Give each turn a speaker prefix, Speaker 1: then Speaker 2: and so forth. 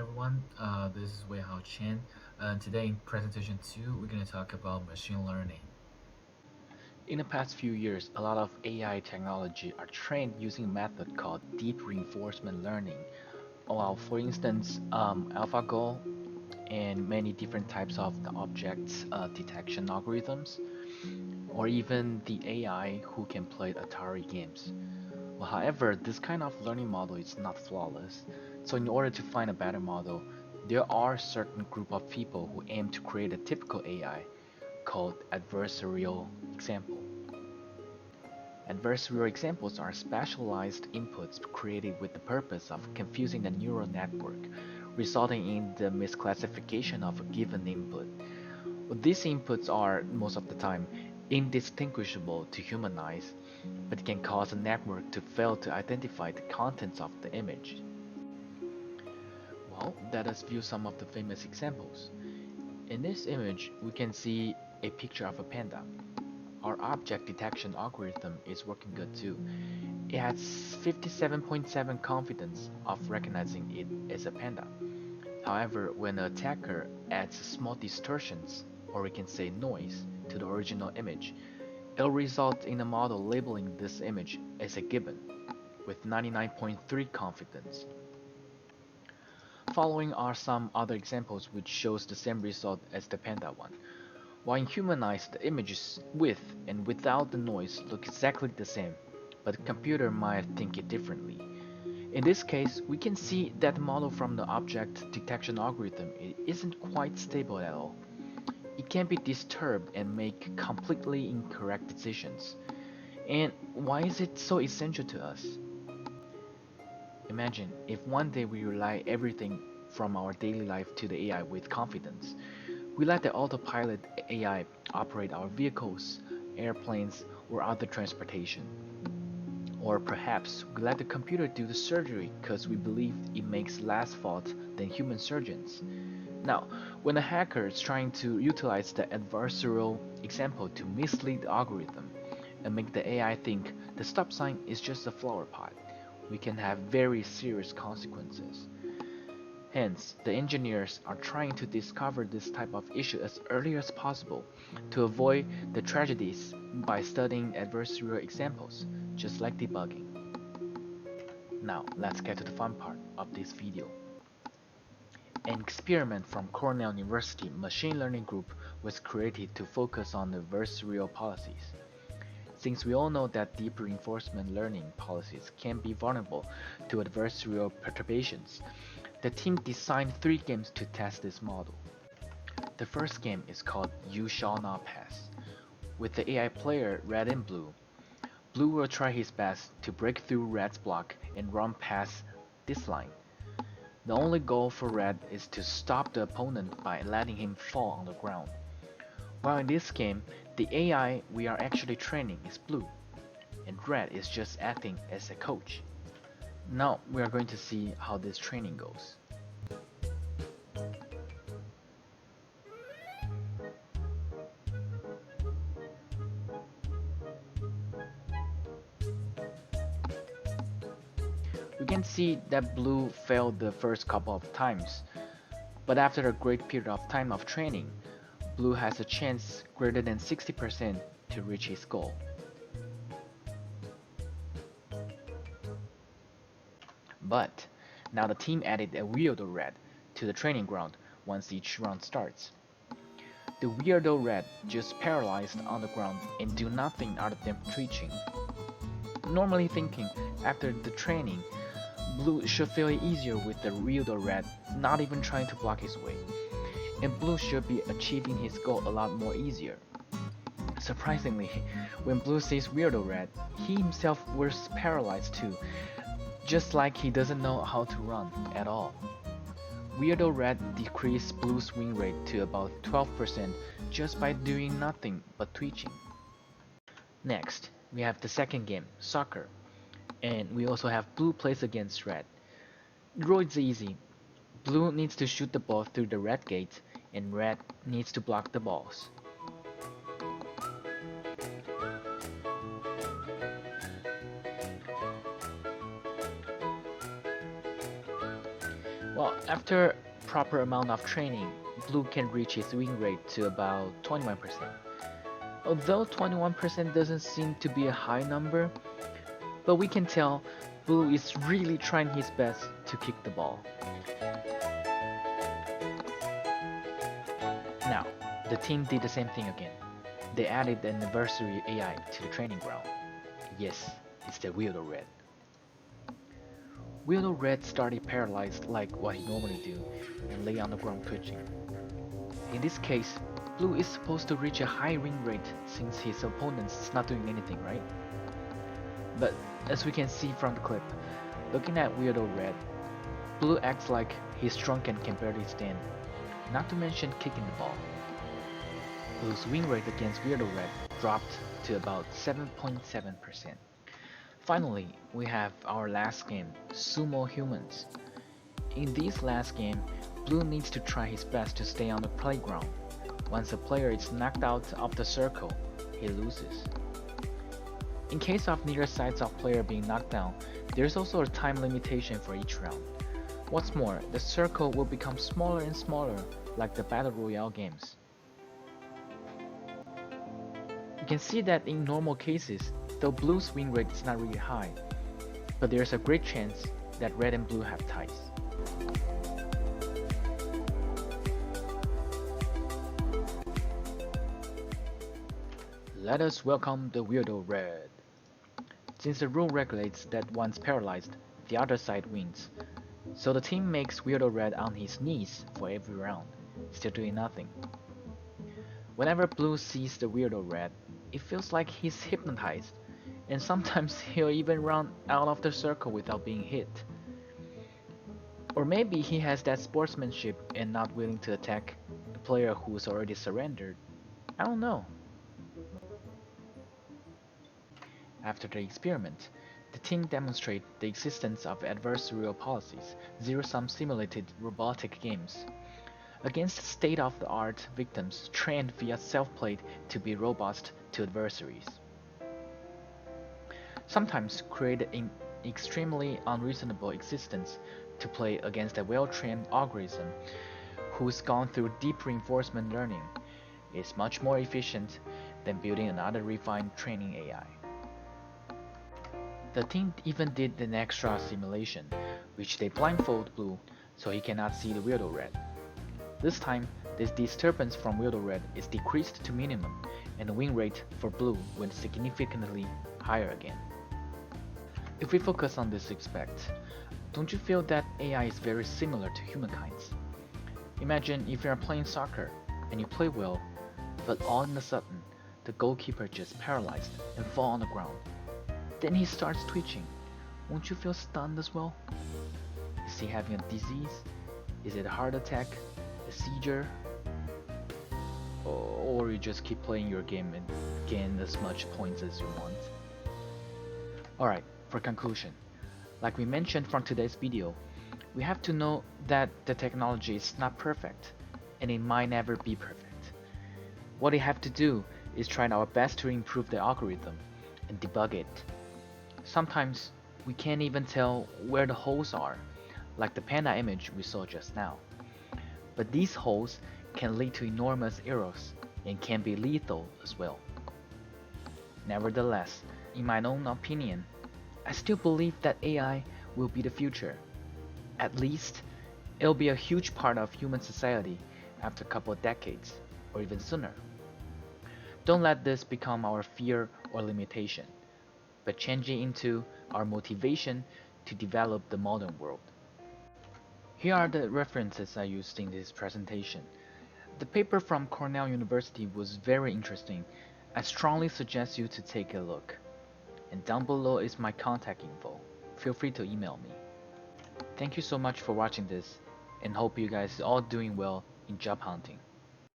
Speaker 1: everyone. This is Wei Hao Chen. Today in presentation 2, we're going to talk about machine learning.
Speaker 2: In the past few years, a lot of AI technology are trained using a method called deep reinforcement learning. While, for instance, AlphaGo and many different types of the objects detection algorithms, or even the AI who can play Atari games. However, this kind of learning model is not flawless. So in order to find a better model, there are certain group of people who aim to create a typical AI called adversarial example. Adversarial examples are specialized inputs created with the purpose of confusing the neural network, resulting in the misclassification of a given input. These inputs are, most of the time, indistinguishable to human eyes, but can cause a network to fail to identify the contents of the image. Well, let us view some of the famous examples. In this image, we can see a picture of a panda. Our object detection algorithm is working good too. It has 57.7 confidence of recognizing it as a panda. However, when the attacker adds small distortions, or we can say noise, to the original image, it'll result in the model labeling this image as a gibbon, with 99.3 confidence. Following are some other examples which shows the same result as the panda one. While in human eyes, the images with and without the noise look exactly the same, but the computer might think it differently. In this case, we can see that the model from the object detection algorithm isn't quite stable at all. It can be disturbed and make completely incorrect decisions. And why is it so essential to us? Imagine if one day we rely everything from our daily life to the AI with confidence. We let the autopilot AI operate our vehicles, airplanes, or other transportation. Or perhaps we let the computer do the surgery because we believe it makes less fault than human surgeons. Now, when a hacker is trying to utilize the adversarial example to mislead the algorithm and make the AI think the stop sign is just a flower pot, we can have very serious consequences. Hence, the engineers are trying to discover this type of issue as early as possible to avoid the tragedies by studying adversarial examples, just like debugging. Now, let's get to the fun part of this video. An experiment from Cornell University machine learning group was created to focus on adversarial policies. Since we all know that deep reinforcement learning policies can be vulnerable to adversarial perturbations, the team designed 3 games to test this model. The first game is called You Shall Not Pass. With the AI player Red and Blue, Blue will try his best to break through Red's block and run past this line. The only goal for Red is to stop the opponent by letting him fall on the ground. While in this game, the AI we are actually training is Blue, and Red is just acting as a coach. Now we are going to see how this training goes. We can see that Blue failed the first couple of times, but after a great period of time of training, Blue has a chance greater than 60% to reach his goal. But now the team added a weirdo red to the training ground once each round starts. The weirdo red just paralyzed on the ground and do nothing other than twitching. Normally thinking, after the training, Blue should feel it easier with the weirdo red not even trying to block his way, and Blue should be achieving his goal a lot more easier. Surprisingly, when Blue sees weirdo red, he himself was paralyzed too, just like he doesn't know how to run at all. Weirdo Red decreased Blue's win rate to about 12% just by doing nothing but twitching. Next, we have the second game, Soccer, and we also have Blue plays against Red. The rule is easy. Blue needs to shoot the ball through the red gate, and Red needs to block the balls. Well, After proper amount of training, Blue can reach his win rate to about 21%. Although 21% doesn't seem to be a high number, but we can tell Blue is really trying his best to kick the ball. Now, the team did the same thing again. They added an adversary AI to the training ground. Yes, it's the Weirdo Red. Weirdo Red started paralyzed like what he normally do and lay on the ground twitching. In this case, Blue is supposed to reach a high win rate since his opponent is not doing anything, right? But as we can see from the clip, looking at Weirdo Red, Blue acts like he's drunk and can barely stand, not to mention kicking the ball. Blue's win rate against Weirdo Red dropped to about 7.7%. Finally, we have our last game, Sumo Humans. In this last game, Blue needs to try his best to stay on the playground. Once a player is knocked out of the circle, he loses. In case of neither sides of player being knocked down, there's also a time limitation for each round. What's more, the circle will become smaller and smaller like the Battle Royale games. You can see that in normal cases, though Blue's win rate is not really high, but there's a great chance that Red and Blue have ties. Let us welcome the Weirdo Red. Since the rule regulates that once paralyzed, the other side wins, so the team makes Weirdo Red on his knees for every round, still doing nothing. Whenever Blue sees the Weirdo Red, it feels like he's hypnotized, and sometimes he'll even run out of the circle without being hit. Or maybe he has that sportsmanship and not willing to attack the player who's already surrendered. I don't know. After the experiment, the team demonstrated the existence of adversarial policies, zero-sum simulated robotic games, against state-of-the-art victims trained via self-played to be robust to adversaries. Sometimes create an extremely unreasonable existence to play against a well-trained algorithm who's gone through deep reinforcement learning is much more efficient than building another refined training AI. The team even did an extra simulation, which they blindfold Blue so he cannot see the Weirdo Red. This time, this disturbance from Weirdo Red is decreased to minimum, and the win rate for Blue went significantly higher again. If we focus on this aspect, don't you feel that AI is very similar to humankind's? Imagine if you are playing soccer and you play well, but all of a sudden, the goalkeeper just paralyzed and fall on the ground. Then he starts twitching. Won't you feel stunned as well? Is he having a disease? Is it a heart attack? A seizure? Or you just keep playing your game and gain as much points as you want? Alright, for conclusion. Like we mentioned from today's video, we have to know that the technology is not perfect, and it might never be perfect. What we have to do is try our best to improve the algorithm and debug it. Sometimes we can't even tell where the holes are, like the panda image we saw just now. But these holes can lead to enormous errors and can be lethal as well. Nevertheless, in my own opinion, I still believe that AI will be the future. At least, it'll be a huge part of human society after a couple of decades, or even sooner. Don't let this become our fear or limitation, but change it into our motivation to develop the modern world. Here are the references I used in this presentation. The paper from Cornell University was very interesting. I strongly suggest you to take a look. And down below is my contact info. Feel free to email me. Thank you so much for watching this, and hope you guys are all doing well in job hunting.